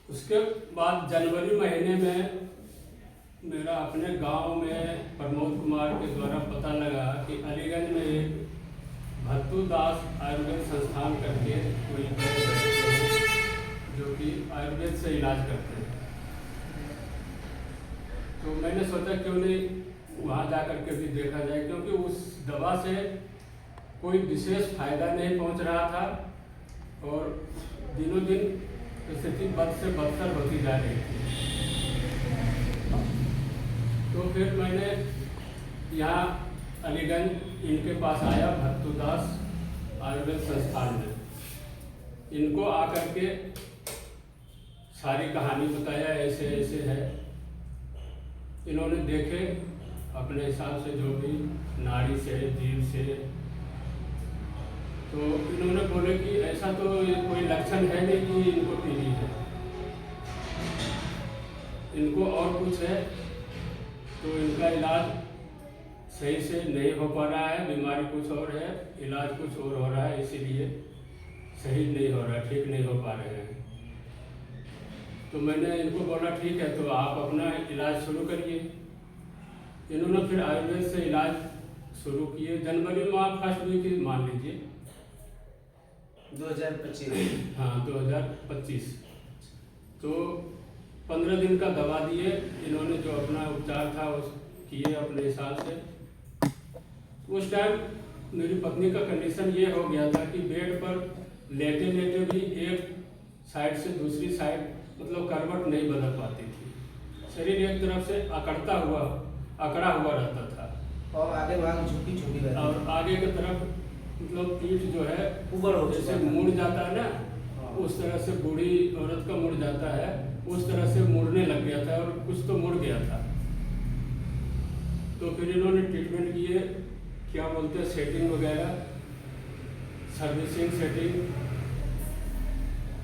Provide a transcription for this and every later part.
उसके बाद जनवरी महीने में मेरा अपने गांव में प्रमोद कुमार के द्वारा पता लगा कि अलीगंज में एक भत्तू दास आयुर्वेद संस्थान करके कोई जो कि आयुर्वेद से इलाज करते हैं। तो मैंने सोचा क्यों नहीं वहाँ जा कर के भी देखा जाए, क्योंकि उस दवा से कोई विशेष फायदा नहीं पहुँच रहा था और दिनों दिन स्थिति बद से बदतर होती जा रही थी। तो फिर मैंने यहाँ अलीगंज इनके पास आया, भत्तू दास आयुर्वेद संस्थान में। इनको आकर के सारी कहानी बताया, ऐसे ऐसे है। इन्होंने देखे अपने हिसाब से जो भी नाड़ी से जीभ से, तो इन्होंने बोले कि ऐसा तो कोई लक्षण है नहीं कि इनको टीबी है, इनको और कुछ है। तो इनका इलाज सही से नहीं हो पा रहा है, बीमारी कुछ और है, इलाज कुछ और हो रहा है, इसीलिए सही नहीं हो रहा, ठीक नहीं हो पा रहे हैं। तो मैंने इनको बोला ठीक है, तो आप अपना इलाज शुरू करिए। इन्होंने फिर आयुर्वेद से इलाज शुरू किए। जनवरी में फर्स्ट वीक मान लीजिए 2025। हाँ 2025। तो 15 दिन का दवा दिए इन्होंने, जो अपना उपचार था उस किए अपने हिसाब से। उस टाइम मेरी पत्नी का कंडीशन ये हो गया था कि बेड पर लेटे लेटे भी एक साइड से दूसरी साइड मतलब करवट नहीं बदल पाती थी। शरीर एक तरफ से अकड़ा हुआ रहता था और आगे भाग झुकी झुकी रहती और आगे की तरफ मतलब पीठ जो है ऊपर हो जैसे चुका था। मुड़ जाता है ना, उस तरह से बूढ़ी औरत का मुड़ जाता है, उस तरह से मुड़ने लग गया था और कुछ तो मुड़ गया था। तो फिर इन्होंने ट्रीटमेंट किए, क्या बोलते हैं, सेटिंग वगैरह, सर्विसिंग सेटिंग,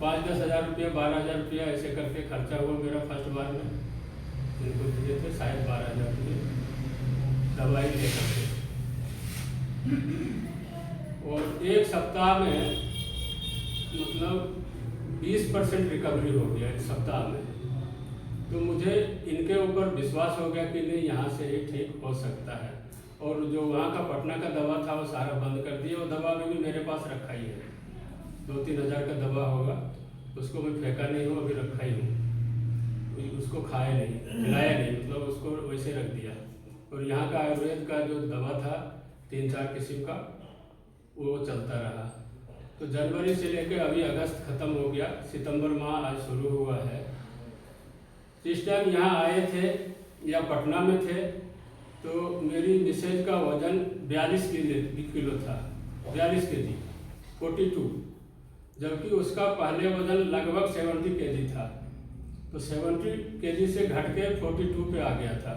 5-10 हज़ार रुपया 12,000 रुपया ऐसे करके खर्चा हुआ मेरा फर्स्ट बार में। इनको दिए थे शायद 12,000 रुपये दवाई ले करके। और एक सप्ताह में मतलब 20% रिकवरी हो गया एक सप्ताह में। तो मुझे इनके ऊपर विश्वास हो गया कि नहीं, यहाँ से ही ठीक हो सकता है। और जो वहाँ का पटना का दवा था वो सारा बंद कर दिया। वो दवा भी मेरे पास रखा ही है, 2-3 हज़ार का दवा होगा, उसको मैं फेंका नहीं हूँ, अभी रखा ही हूँ। उसको खाया नहीं, खिलाया नहीं, मतलब उसको वैसे रख दिया। और यहाँ का आयुर्वेद का जो दवा था 3-4 किस्म का, वो चलता रहा। तो जनवरी से लेकर अभी अगस्त खत्म हो गया, सितंबर माह आज शुरू हुआ है। जिस टाइम यहाँ आए थे या पटना में थे तो मेरी मिसेज का वजन 42 किलो था, 42 केजी, 42, जबकि उसका पहले वजन लगभग 70 केजी था। तो 70 केजी से घट के 42 पे आ गया था।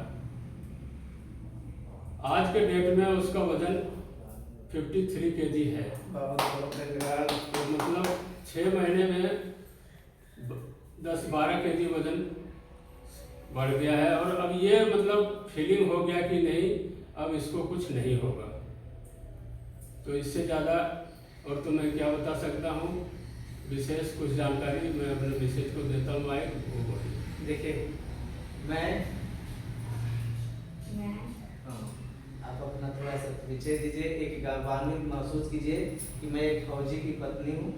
आज के डेट में उसका वजन 53 केजी है। तो मतलब 6 महीने में 10-12 केजी वजन बढ़ गया है। और अब ये मतलब फीलिंग हो गया कि नहीं, अब इसको कुछ नहीं होगा। तो इससे ज़्यादा और तो मैं क्या बता सकता हूँ, विशेष कुछ जानकारी मैं अपने मिसेज को देता हूँ। आए वो बोलिए। देखिए मैं आप अपना थोड़ा सा परिचय दीजिए, एक गर्वान्वित महसूस कीजिए कि मैं एक फौजी की पत्नी हूँ।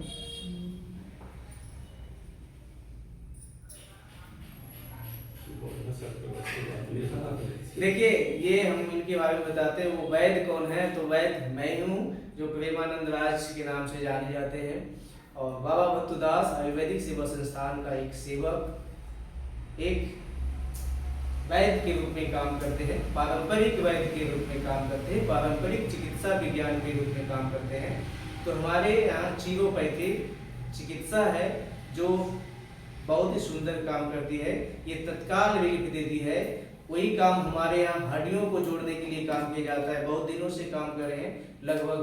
देखिए ये हम इनके बारे में बताते हैं। वो वैद्य कौन है, तो वैद्य मैं हूँ, जो प्रेमानंद राज के नाम से जाने जाते हैं। और बाबा भत्तू दास आयुर्वेदिक सेवा संस्थान का एक सेवक, एक वैद्य के रूप में काम करते हैं, पारंपरिक वैद्य के रूप में काम करते हैं, पारंपरिक चिकित्सा विज्ञान के रूप में काम करते हैं। तो हमारे यहाँ चिरोपैथिक चिकित्सा है जो बहुत ही सुंदर काम करती है। ये तत्काल रिलीफ देती है। वही काम हमारे यहाँ हड्डियों को जोड़ने के लिए काम किया जाता है। बहुत दिनों से काम कर रहे हैं, लगभग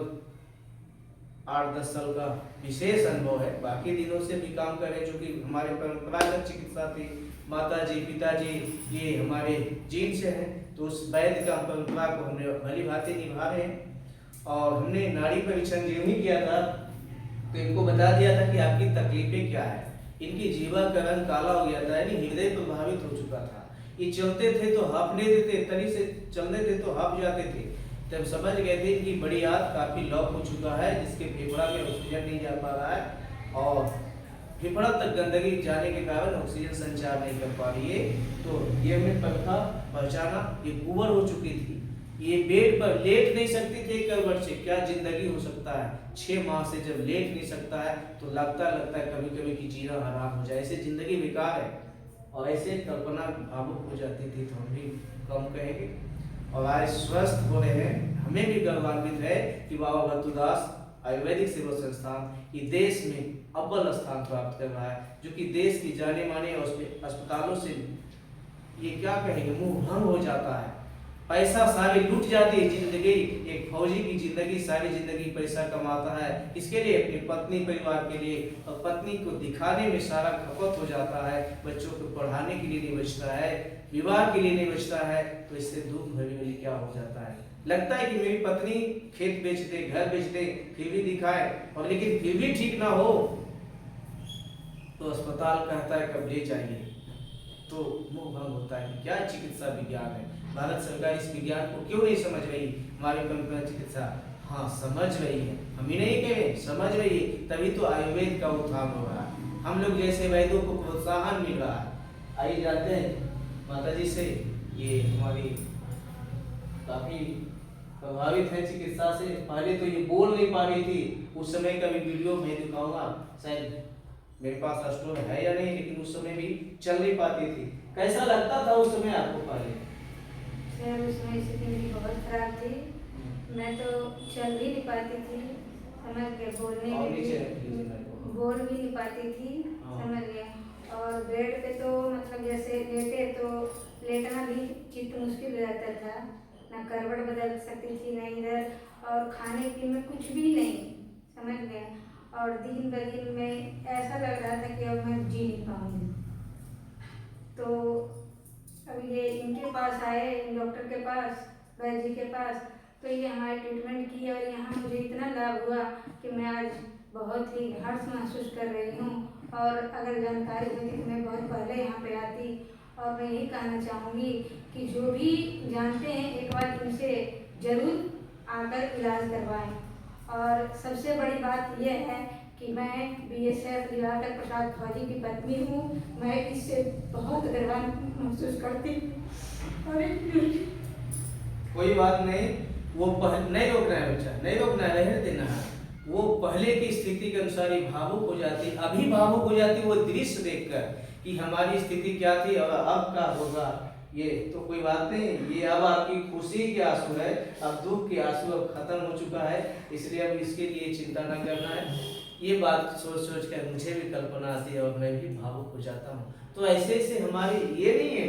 8-10 साल का विशेष अनुभव है। बाकी दिनों से भी काम कर रहे हैं, जो कि हमारे परंपरागत चिकित्सा थी। माता जी पिताजी ये हमारे जीन से हैं, तो उस वैद्य का परंपरा को हमने भली भांति निभा रहे हैं। और हमने नाड़ी परीक्षण जो ही किया था, तो इनको बता दिया था कि आपकी तकलीफें क्या है। इनकी जीवा का रंग काला हो गया था, यानी हृदय प्रभावित हो चुका था। ये चलते थे तो हाँफने देते, तनी से चलने थे तो हाँफ जाते थे। तब समझ गए थे कि बड़ी आंत काफी लॉक हो चुका है, जिसके फेफड़ा में ऑक्सीजन नहीं जा पा रहा है और फेफड़ा तक गंदगी जाने के कारण ऑक्सीजन संचार नहीं कर पा रही है। तो ये हमें पक्का पहचाना, ये कुंवर हो चुकी थी, ये बेड पर लेट नहीं सकती थी करवट से। क्या जिंदगी हो सकता है 6 माह से जब लेट नहीं सकता है तो लगता है कभी कभी कि जीना हराम हो जाए, ऐसे जिंदगी बेकार है। और ऐसे कल्पना भावुक हो जाती थी तो हम भी कम कहेंगे। और आज स्वस्थ हो रहे हैं, हमें भी गौरवान्वित है कि बाबा भत्तूदास आयुर्वेदिक सेवा संस्थान ये देश में अव्वल स्थान प्राप्त कर रहा है, जो कि देश की जाने माने अस्पतालों से ये क्या कहेंगे मुंह भंग हो जाता है। पैसा सारी लूट जाती है जिंदगी, एक फौजी की जिंदगी सारी जिंदगी पैसा कमाता है, इसके लिए अपनी पत्नी परिवार के लिए, और पत्नी को दिखाने में सारा खपत हो जाता है, बच्चों को पढ़ाने के लिए नहीं बचता है, विवाह के लिए नहीं बचता है। तो इससे दुख भरी क्या हो जाता है, लगता है कि मेरी पत्नी खेत बेच दे, घर बेच दे, फिर भी दिखाए, और लेकिन फिर भी ठीक ना हो तो अस्पताल कहता है कब ले जाइए, तो मुंह भंग होता है कि क्या चिकित्सा विज्ञान है। भारत सरकार इस विज्ञान को क्यों नहीं समझ रही, हमारी परंपरा चिकित्सा हाँ समझ रही है, हम ही नहीं कहे समझ रही है, तभी तो आयुर्वेद का उत्थान हो रहा है, हम लोग जैसे वैद्यों को प्रोत्साहन मिल रहा है। आइए जानते हैं माता जी से, ये हमारी काफी प्रभावित है चिकित्सा से। पहले तो ये बोल नहीं पा रही थी, उस समय का भी वीडियो मैं दिखाऊंगा, शायद मेरे पास स्टोर है या नहीं, लेकिन उस समय भी चल नहीं पाती थी। कैसा लगता था उस समय आपको पहले? सर उस समय स्थिति मेरी बहुत खराब थी, मैं तो चल भी नहीं पाती थी, समझ गए, बोल भी नहीं पाती थी, समझ गए। और बेड पे तो मतलब जैसे लेटे तो लेटना भी चित्त मुश्किल रहता था, ना करवट बदल सकती थी ना इधर, और खाने पीने में कुछ भी नहीं, समझ गए। और दिन ब दिन में ऐसा लग रहा था कि अब मैं जी नहीं पाऊंगी। तो अब ये इनके पास आए, डॉक्टर के पास, वैद्य जी के पास, तो ये हमारे ट्रीटमेंट की और यहाँ मुझे इतना लाभ हुआ कि मैं आज बहुत ही हर्ष महसूस कर रही हूँ। और अगर जानकारी होती तो मैं बहुत पहले यहाँ पे आती। और मैं यही कहना चाहूँगी कि जो भी जानते हैं एक बार इनसे ज़रूर आकर इलाज करवाएं। और सबसे बड़ी बात यह है कि मैं BSF दिवाकर प्रसाद फौजी की पत्नी हूँ, मैं इससे बहुत गर्वान्वित महसूस करती हूँ। कोई बात नहीं, वो नहीं रोकना है बच्चा, नहीं रोकना है, रहने देना है। वो पहले की स्थिति के अनुसार ही भावुक हो जाती, अभी भावुक हो जाती वो दृश्य देखकर कि हमारी स्थिति क्या थी और अब क्या होगा। ये तो कोई बात नहीं, ये अब आपकी खुशी के आंसू है, अब दुख के आंसू अब खत्म हो चुका है, इसलिए अब इसके लिए चिंता न करना है। ये बात सोच सोच कर मुझे भी कल्पना आती है और मैं भी भावुक हो जाता हूँ। तो ऐसे ऐसे हमारी ये नहीं है,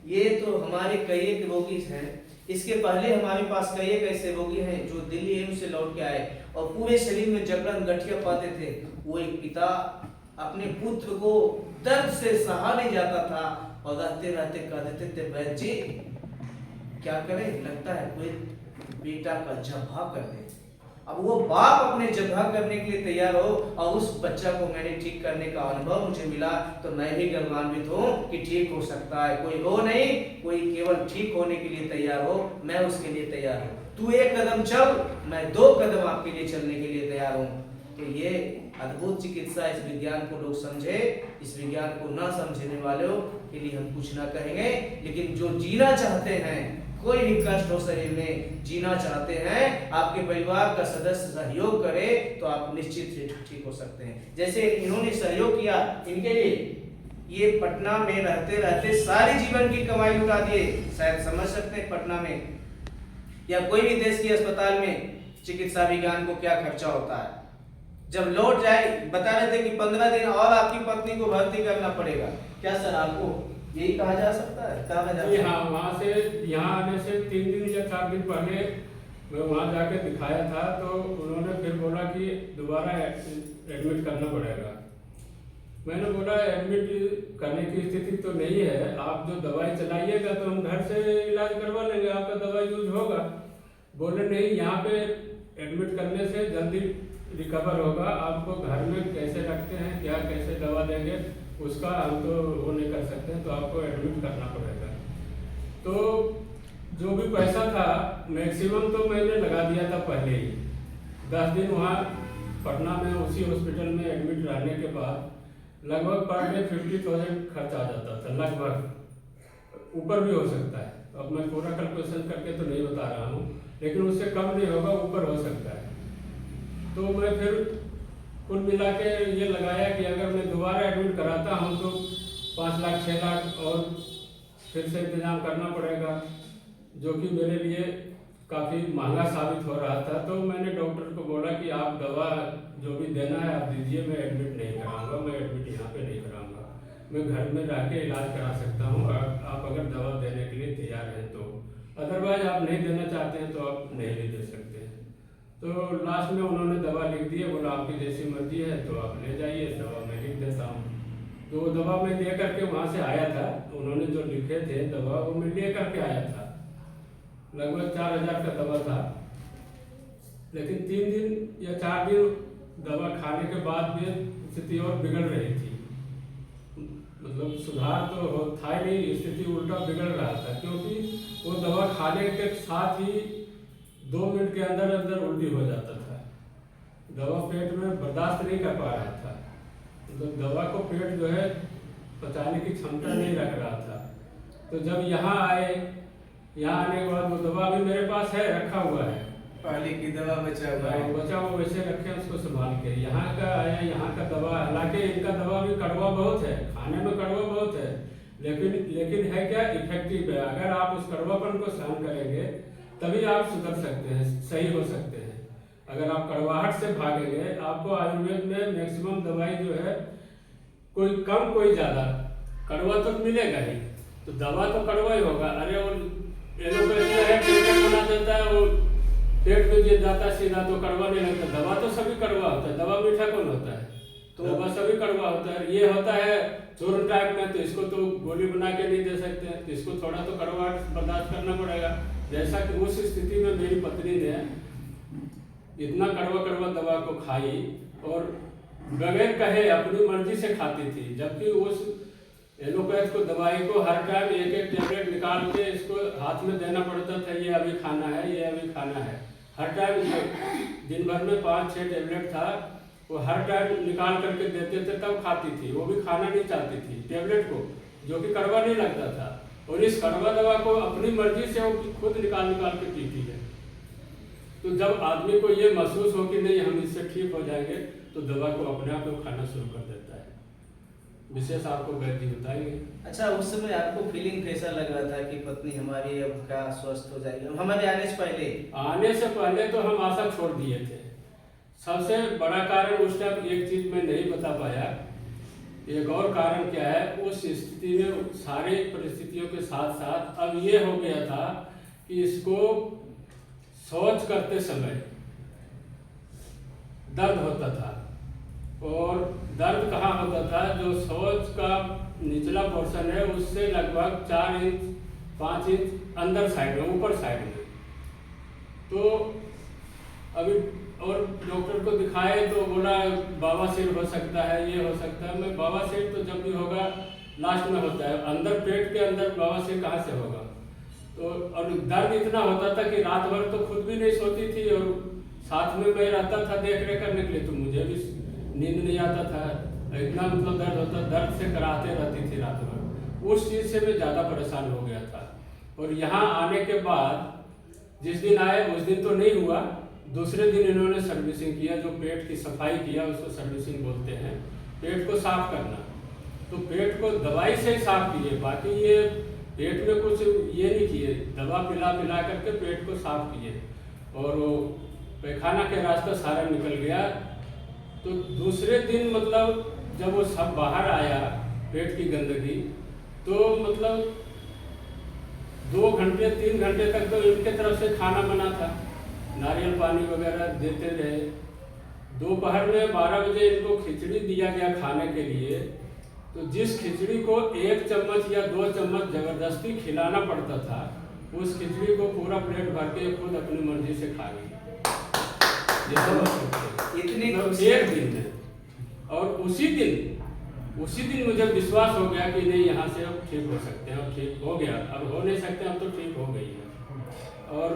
ये तो हमारे कई एक रोगी हैं। इसके पहले हमारे पास कई एक ऐसे रोगी हैं जो दिल्ली एम्स से लौट के आए और पूरे शरीर में जकड़न गठिया पाते थे। वो एक पिता अपने पुत्र को दर्द से सहा नहीं जाता था और रहते रहते कह देते थे वैद्य जी क्या करें, लगता है कोई बेटा का जब्हा कर दे। अब वो बाप अपने जब्हा करने के लिए तैयार हो और उस बच्चा को मैंने ठीक करने का अनुभव मुझे मिला, तो मैं भी गर्वान्वित हूँ कि ठीक हो सकता है। कोई हो नहीं, कोई केवल ठीक होने के लिए तैयार हो, मैं उसके लिए तैयार हूँ। तू 1 कदम चल, मैं 2 कदम आपके लिए चलने के लिए तैयार हूँ। तो ये अद्भुत चिकित्सा, इस विज्ञान को लोग समझे, इस विज्ञान को न समझने वालों के लिए हम कुछ ना कहेंगे, लेकिन जो जीना चाहते हैं, कोई भी कष्ट हो शरीर में, जीना चाहते हैं, आपके परिवार का सदस्य सहयोग करे तो आप निश्चित ठीक हो सकते हैं। जैसे इन्होंने सहयोग किया, इनके लिए ये पटना में रहते रहते सारी जीवन की कमाई लुटा दिए। शायद समझ सकते हैं पटना में या कोई भी देश के अस्पताल में चिकित्सा विज्ञान को क्या खर्चा होता है। जब लौट जाए बता रहे थे कि 15 दिन और आपकी पत्नी को भर्ती करना पड़ेगा। क्या सर आपको यही कहा जा सकता है? कहा जा सकता है? हाँ, वहाँ से यहाँ आने से 3 दिन या 4 दिन पहले मैं वहाँ जाके दिखाया था, तो उन्होंने फिर बोला कि दोबारा एडमिट करना पड़ेगा। मैंने बोला एडमिट करने की स्थिति तो नहीं है, आप जो दवाई चलाइएगा तो हम घर से इलाज करवा लेंगे, आपका दवाई यूज होगा। बोले नहीं, यहाँ पे एडमिट करने से जल्दी रिकवर होगा। आपको घर में कैसे रखते हैं, क्या कैसे दवा देंगे, उसका हम तो वो नहीं कर सकते, तो आपको एडमिट करना पड़ेगा। तो जो भी पैसा था मैक्सिमम तो मैंने लगा दिया था पहले ही। 10 दिन वहाँ पटना में उसी हॉस्पिटल में एडमिट रहने के बाद लगभग पर डे 50,000 खर्च आ जाता था, लगभग, ऊपर भी हो सकता है। अब मैं पूरा कैलकुलेशन करके तो नहीं बता रहा हूँ, लेकिन उससे कम नहीं होगा, ऊपर हो सकता है। तो मैं फिर कुल मिला के ये लगाया कि अगर मैं दोबारा एडमिट कराता हूँ तो 5 लाख 6 लाख और फिर से इंतजाम करना पड़ेगा, जो कि मेरे लिए काफ़ी महंगा साबित हो रहा था। तो मैंने डॉक्टर को बोला कि आप दवा जो भी देना है आप दीजिए, मैं एडमिट नहीं कराऊंगा, मैं एडमिट यहाँ पे नहीं कराऊंगा, मैं घर में रह के इलाज करा सकता हूँ, आप अगर दवा देने के लिए तैयार हैं तो। अदरवाइज आप नहीं देना चाहते हैं तो आप नहीं भी दे सकते हैं। तो लास्ट में उन्होंने दवा लिख दी है, बोला आपकी जैसी मर्जी है तो आप ले जाइए, दवा मैं लिख देता हूँ। तो वो दवा मैं ले करके वहाँ से आया था, उन्होंने जो लिखे थे दवा वो मैं ले करके आया था। लगभग 4,000 का दवा था, लेकिन 3 दिन या 4 दिन दवा खाने के बाद भी स्थिति और बिगड़ रही थी। मतलब सुधार तो था ही नहीं, स्थिति उल्टा बिगड़ रहा था, क्योंकि वो दवा खाने के साथ ही 2 मिनट के अंदर अंदर उल्टी हो जाता था। दवा पेट में बर्दाश्त नहीं कर पा रहा था, मतलब दवा को पेट जो है पचाने की क्षमता नहीं रख रहा था। तो जब यहाँ आए, यहाँ आने के बाद वो दवा भी मेरे पास है, रखा हुआ है, पहले की दवा बचा हुआ है, बचा हुआ वैसे रखे उसको संभाल के। यहाँ का आया, यहाँ का दवा, हालांकि इनका दवा भी कड़वा बहुत है, खाने में कड़वा बहुत है, लेकिन है क्या, इफेक्टिव है। अगर आप उस कड़वापन को सहन करेंगे तभी आप सुधर सकते हैं, सही हो सकते हैं। अगर आप कड़वाहट से भागेंगे, आपको आयुर्वेद में मैक्सिमम दवाई जो है कोई कम कोई ज़्यादा कड़वा तो मिलेगा ही, तो दवा तो कड़वा ही होगा। अरे वो एलोपैथी है, पेट बना देता है, वो पेट में जे जाता है सीधा तो कड़वा नहीं लगता। दवा तो सभी कड़वा होता है, दवा मीठा कौन होता है, तो दवा सभी कड़वा होता है। ये होता है चूर्ण टाइप में, तो इसको तो गोली बना के नहीं दे सकते हैं, तो इसको थोड़ा तो कड़वा बर्दाश्त करना पड़ेगा। जैसा कि उस स्थिति में मेरी पत्नी ने इतना कड़वा दवा को खाई और बगैर कहे अपनी मर्जी से खाती थी, जबकि उस एलोपैथ को दवाई को हर टाइम एक टेबलेट निकाल के इसको हाथ में देना पड़ता था, ये अभी खाना है, ये अभी खाना है। हर टाइम दिन भर में 5-6 टेबलेट था, वो हर टाइम निकाल करके देते थे, तब खाती थी। वो भी खाना नहीं चाहती थी टेबलेट को, जो कि कड़वा नहीं लगता था। और इस कड़वा दवा को अपनी मर्जी से वो खुद निकाल के पीती है। तो जब आदमी को ये महसूस हो कि नहीं हम इससे ठीक हो जाएंगे, तो दवा को अपने आप वो खाना शुरू कर देता है। विशेष आपको वैद्य बताएंगे। अच्छा, उस समय आपको फीलिंग कैसा लग रहा था कि पत्नी हमारी अब क्या स्वस्थ हो जाएगी? हमारे आने से पहले तो हम आशा छोड़ दिए थे। सबसे बड़ा कारण उस टाइम एक चीज मैं नहीं बता पाया, एक और कारण क्या है, उस स्थिति में सारे परिस्थितियों के साथ साथ अब ये हो गया था कि इसको शौच करते समय दर्द होता था। और दर्द कहाँ होता था, जो शौच का निचला पोर्शन है उससे लगभग 4 इंच 5 इंच अंदर साइड में, ऊपर साइड में। तो अभी और डॉक्टर को दिखाए तो बोला बवासीर हो सकता है, ये हो सकता है। मैं बवासीर तो जब भी होगा लास्ट में होता है, अंदर पेट के अंदर बवासीर कहाँ से होगा। तो और दर्द इतना होता था कि रात भर तो खुद भी नहीं सोती थी, और साथ में मैं रहता था देख रेख करने के लिए, तो मुझे भी नींद नहीं आता था। इतना मतलब दर्द होता, दर्द से कराते रहती थी रात भर। उस चीज़ से मैं ज़्यादा परेशान हो गया था। और यहाँ आने के बाद जिस दिन आए उस दिन तो नहीं हुआ, दूसरे दिन इन्होंने सर्विसिंग किया, जो पेट की सफाई किया उसको सर्विसिंग बोलते हैं, पेट को साफ करना। तो पेट को दवाई से ही साफ किए, बाकी ये पेट में कुछ ये नहीं किए, दवा पिला करके पेट को साफ किए, और वो पैखाना के रास्ता सारा निकल गया। तो दूसरे दिन मतलब जब वो सब बाहर आया पेट की गंदगी, तो मतलब 2 घंटे 3 घंटे तक तो इनके तरफ से खाना बना था, नारियल पानी वगैरह देते रहे। दोपहर में 12 बजे इनको खिचड़ी दिया गया खाने के लिए, तो जिस खिचड़ी को 1 चम्मच या 2 चम्मच जबरदस्ती खिलाना पड़ता था, उस खिचड़ी को पूरा प्लेट भर के खुद अपनी मर्जी से खा गई। ये समझ सकते हैं। इतनी मतलब खुशी। एक दिन में, और उसी दिन मुझे विश्वास हो गया कि नहीं यहाँ से अब ठीक हो सकते हैं। अब ठीक हो गया, अब हो नहीं सकते, अब तो ठीक हो गई है। और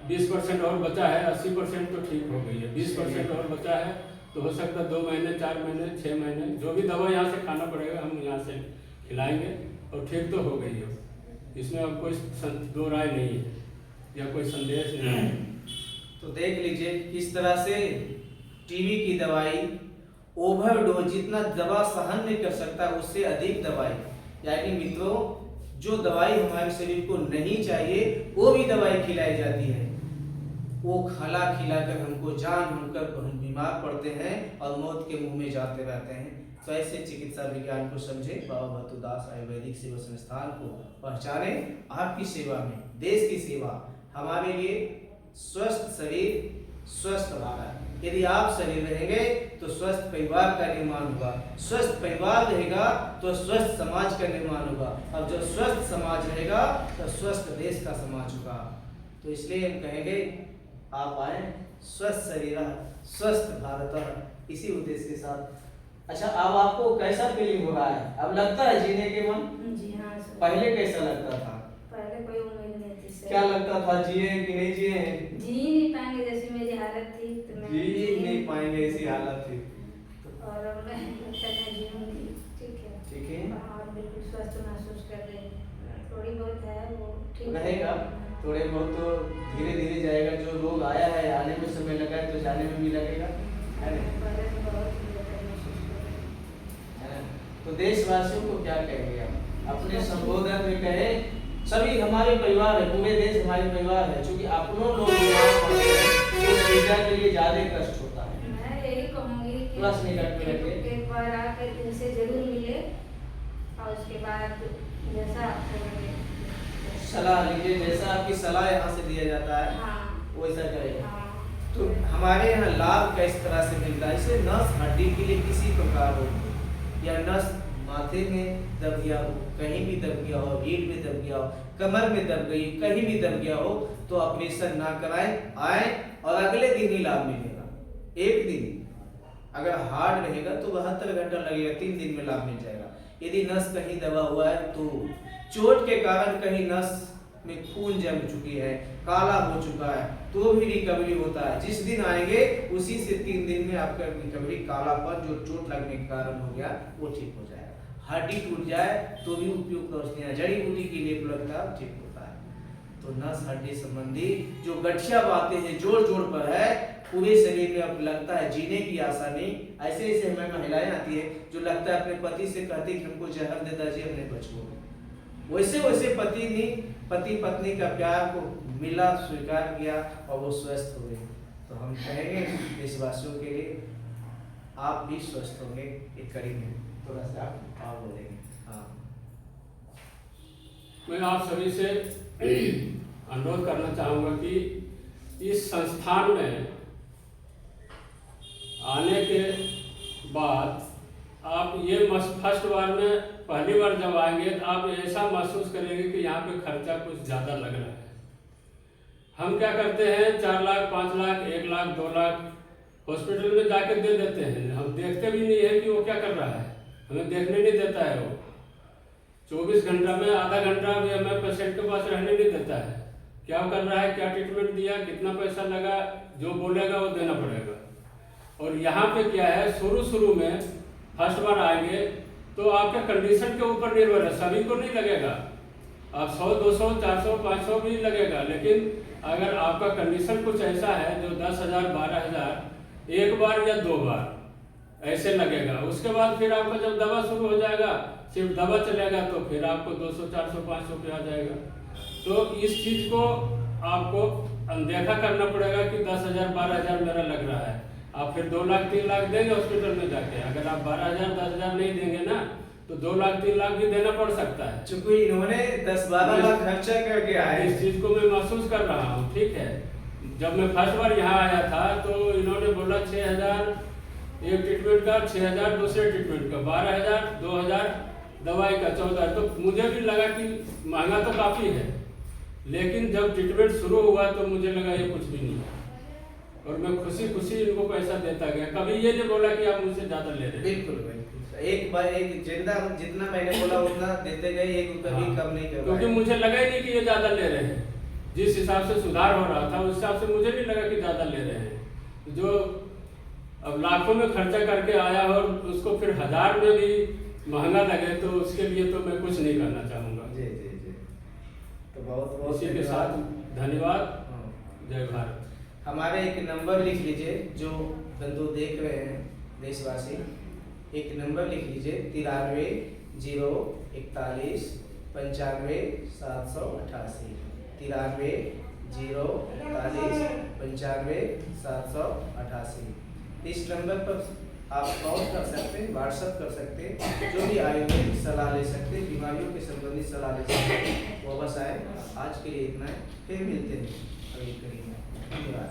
20% और बचा है, 80% तो ठीक हो गई है, 20% और बचा है तो हो सकता है 2 महीने, 4 महीने, 6 महीने, जो भी दवा यहाँ से खाना पड़ेगा हम यहाँ से खिलाएंगे और ठीक तो हो गई है। इसमें अब कोई दो राय नहीं है या कोई संदेश नहीं है। तो देख लीजिए किस तरह से टीबी की दवाई ओवरडोज, जितना दवा सहन नहीं कर सकता उससे अधिक दवाई, यानी मित्रों जो दवाई हमारे शरीर को नहीं चाहिए वो भी दवाई खिलाई जाती है। वो खिलाकर हमको जान होकर हम बीमार पड़ते हैं और मौत के मुंह में जाते रहते हैं। तो ऐसे चिकित्सा विज्ञान को समझे, बाबा भत्तूदास आयुर्वेदिक सेवा संस्थान को पहचाने। आपकी सेवा में, देश की सेवा, हमारे लिए स्वस्थ शरीर स्वस्थ भारत। यदि आप शरीर रहेंगे तो स्वस्थ परिवार का निर्माण होगा, स्वस्थ परिवार रहेगा तो स्वस्थ समाज का निर्माण होगा, और जो स्वस्थ समाज रहेगा तो स्वस्थ देश का समाज होगा। तो इसलिए हम कहेंगे आप आए, स्वस्थ शरीर स्वस्थ भारत, इसी उद्देश्य के साथ। अच्छा, अब आपको कैसा फीलिंग हो रहा है? अब लगता है जीने के मन? जी हाँ सर। पहले कैसा लगता था? पहले कोई उम्मीद नहीं थी सर। क्या लगता था, जिए कि नहीं जिए? जी नहीं पाएंगे, जैसी मेरी हालत थी तो मैं जी नहीं पाएंगे, ऐसी हालत थी। और अब मैं लगता है जीऊंगी। ठीक है, ठीक है। और बिल्कुल स्वस्थ महसूस कर रही हूँ। थोड़ी बहुत है वो ठीक रहेगा, थोड़े बहुत तो धीरे धीरे जाएगा। जो रोग आया है आने में समय लगा है तो जाने में भी लगेगा, है ना? पहले से बहुत ही बेहतर महसूस कर रही हूँ। है ना? तो देशवासियों को क्या कहेंगे आप? अपने संबोधन में कहे सभी हमारे परिवार है, पूरे देश हमारे परिवार है। क्योंकि अपनों लोग बीमार पड़ते हैं तो दूसरा के लिए ज्यादा कष्ट होता है। मैं यही कहूँगी कि बस निकट में रखे। एक बार आकर इनसे जरूर मिले और उसके बाद जैसा आपको लगे सलाह लीजिए, जैसा आपकी सलाह यहाँ से दिया जाता है हाँ वैसा करें। हाँ। तो हमारे यहाँ लाभ किस तरह से मिलता है? जैसे नस हड्डी के लिए किसी प्रकार हो, या नस माथे में दब गया हो, कहीं भी दब गया हो, रीढ़ में दब गया हो, कमर में दब गई, कहीं भी दब गया हो, तो ऑपरेशन ना कराएं, आए और अगले दिन ही लाभ मिलेगा। एक दिन अगर हार्ड रहेगा तो 72 घंटा लगेगा, 3 दिन में लाभ मिल जाएगा। यदि नस कहीं दबा हुआ है तो चोट के कारण कहीं नस में खून जम चुकी है, काला हो चुका है, तो भी रिकवरी होता है। जिस दिन आएंगे उसी से 3 दिन में आपका रिकवरी, कालापन जो चोट लगने के कारण हो गया वो ठीक हो जाएगा। हड्डी टूट जाए तो भी उपयुक्त औषधियां, जड़ी बूटी की लेप लगता है, ठीक होता है। तो नस हड्डी संबंधी जो गठिया बातें हैं, जोड़ जोड़ पर है, पूरे शरीर में अब लगता है जीने की आशा नहीं। ऐसे ऐसे हमें महिलाएं आती है जो लगता है अपने पति से कहती कि हमको जहर दे दीजिए, हमने बचपन में वैसे वैसे पति पत्नी का प्यार को मिला, स्वीकार किया और वो स्वस्थ हो गए। तो हम कहेंगे देशवासियों के लिए आप भी स्वस्थ होंगे। एक कड़ी में थोड़ा सा आप बोलेंगे। हाँ, मैं आप सभी से अनुरोध करना चाहूँगा कि इस संस्थान में आने के बाद आप ये फर्स्ट बार में पहली बार जब आएंगे तो आप ऐसा महसूस करेंगे कि यहाँ पे खर्चा कुछ ज़्यादा लग रहा है। हम क्या करते हैं 4 लाख, 5 लाख, 1 लाख, 2 लाख हॉस्पिटल में जाके दे देते हैं। हम देखते भी नहीं है कि वो क्या कर रहा है, हमें देखने नहीं देता है। वो 24 घंटा में आधा घंटा भी हमें पेशेंट के पास रहने नहीं देता है। क्या कर रहा है, क्या ट्रीटमेंट दिया, कितना पैसा लगा, जो बोलेगा वो देना पड़ेगा। और यहाँ पे क्या है, शुरू में फर्स्ट बार आएंगे तो आपके कंडीशन के ऊपर निर्भर है, सभी को नहीं लगेगा। आप 100, 200, 400, 500 भी लगेगा, लेकिन अगर आपका कंडीशन कुछ ऐसा है जो 10,000, 12,000 एक बार या 2 बार ऐसे लगेगा। उसके बाद फिर आपका जब दवा शुरू हो जाएगा, सिर्फ दवा चलेगा तो फिर आपको 200, 400, 500 पे आ जाएगा। तो इस चीज़ को आपको अनदेखा करना पड़ेगा कि 10,000, 12,000 मेरा लग रहा है। आप फिर 2 लाख, 3 लाख देंगे हॉस्पिटल में जाके। अगर आप 12,000, 10,000 नहीं देंगे ना तो 2 लाख, 3 लाख भी देना पड़ सकता है। चूंकि इन्होंने 10-12 लाख खर्चा करके आए, इस चीज को मैं महसूस कर रहा हूँ। ठीक है, जब मैं फर्स्ट बार यहाँ आया था तो इन्होंने बोला 6,000 एक ट्रीटमेंट का, 6,000 दूसरे ट्रीटमेंट का, 12,000, 2,000 दवाई का, 14,000। तो मुझे भी लगा कि महंगा तो काफ़ी है, लेकिन जब ट्रीटमेंट शुरू हुआ तो मुझे लगा ये कुछ भी नहीं है। और मैं खुशी खुशी इनको पैसा देता गया। कभी ये नहीं बोला कि आप मुझसे ज़्यादा ले रहे हैं। बिल्कुल बिल्कुल, एक बार एक जितना मैंने बोला उतना देते गए, एक रुपया भी कम नहीं कर क्योंकि मुझे लगा ही नहीं कि ये ज़्यादा ले रहे हैं। जिस हिसाब से सुधार हो रहा था उस हिसाब से मुझे नहीं लगा कि ज़्यादा ले रहे हैं। जो अब लाखों में खर्चा करके आया और उसको फिर 1000 में भी महंगा लगे तो उसके लिए तो मैं कुछ नहीं करना चाहूँगा। जी जी जी, तो बहुत बहुत इसी के साथ धन्यवाद। हाँ। जय भारत। हमारे एक नंबर लिख लीजिए, जो बंधु देख रहे हैं देशवासी, एक नंबर लिख लीजिए 93 041 95 788, 93 041 95 788। इस नंबर पर आप कॉल कर सकते हैं, व्हाट्सएप कर सकते हैं, जो भी आयुर्वेदिक सलाह ले सकते हैं, बीमारियों के संबंधित सलाह ले सकते हैं, वो बस आए। आज के लिए इतना है, फिर मिलते हैं अगली कड़ी में। धन्यवाद।